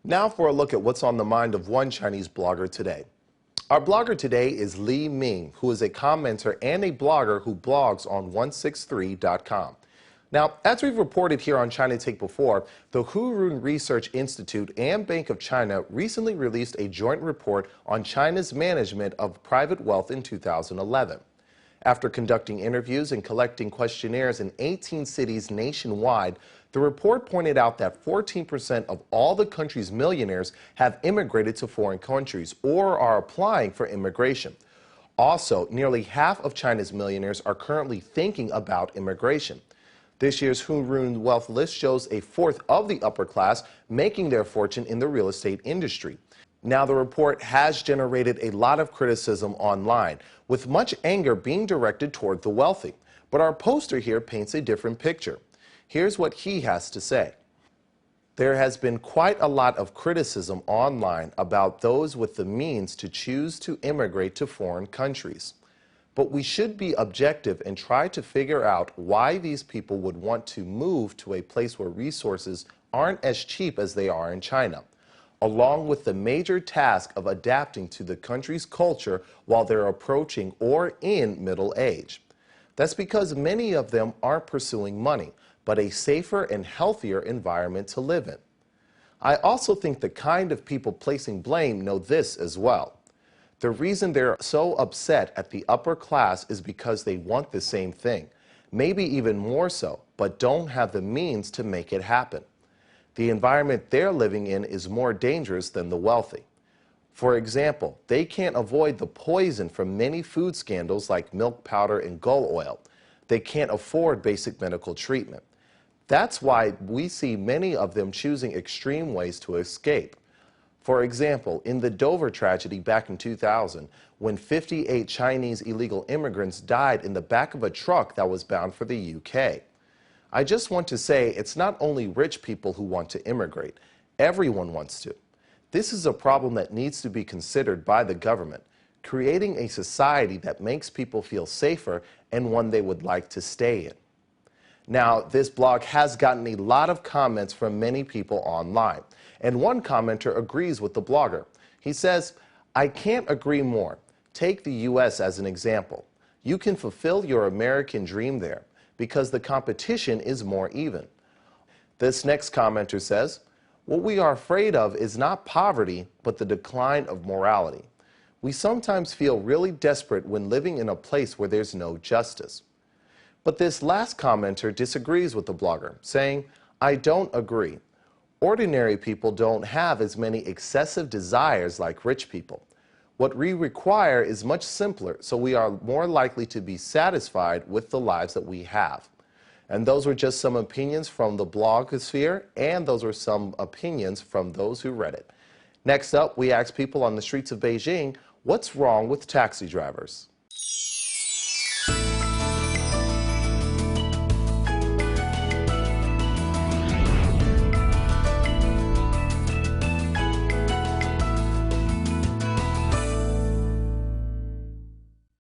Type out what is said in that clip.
Now for a look at what's on the mind of one Chinese blogger today. Our blogger today is Li Ming, who is a commenter and a blogger who blogs on 163.com. Now, as we've reported here on China Take before, the Hurun Research Institute and Bank of China recently released a joint report on China's management of private wealth in 2011. After conducting interviews and collecting questionnaires in 18 cities nationwide, the report pointed out that 14% of all the country's millionaires have immigrated to foreign countries or are applying for immigration. Also, nearly half of China's millionaires are currently thinking about immigration. This year's Hurun Wealth List shows a fourth of the upper class making their fortune in the real estate industry. Now, the report has generated a lot of criticism online, with much anger being directed toward the wealthy. But our poster here paints a different picture. Here's what he has to say. There has been quite a lot of criticism online about those with the means to choose to immigrate to foreign countries. But we should be objective and try to figure out why these people would want to move to a place where resources aren't as cheap as they are in China, along with the major task of adapting to the country's culture while they're approaching or in middle age. That's because many of them aren't pursuing money, but a safer and healthier environment to live in. I also think the kind of people placing blame know this as well. The reason they're so upset at the upper class is because they want the same thing, maybe even more so, but don't have the means to make it happen. The environment they're living in is more dangerous than the wealthy. For example, they can't avoid the poison from many food scandals like milk powder and gull oil. They can't afford basic medical treatment. That's why we see many of them choosing extreme ways to escape. For example, in the Dover tragedy back in 2000, when 58 Chinese illegal immigrants died in the back of a truck that was bound for the UK. I just want to say it's not only rich people who want to immigrate. Everyone wants to. This is a problem that needs to be considered by the government, creating a society that makes people feel safer and one they would like to stay in. Now, this blog has gotten a lot of comments from many people online, and one commenter agrees with the blogger. He says, "I can't agree more. Take the U.S. as an example. You can fulfill your American dream there because the competition is more even." This next commenter says, "What we are afraid of is not poverty, but the decline of morality. We sometimes feel really desperate when living in a place where there's no justice." But this last commenter disagrees with the blogger, saying, "I don't agree. Ordinary people don't have as many excessive desires like rich people. What we require is much simpler, so we are more likely to be satisfied with the lives that we have." And those were just some opinions from the blogosphere, and those were some opinions from those who read it. Next up, we asked people on the streets of Beijing, what's wrong with taxi drivers?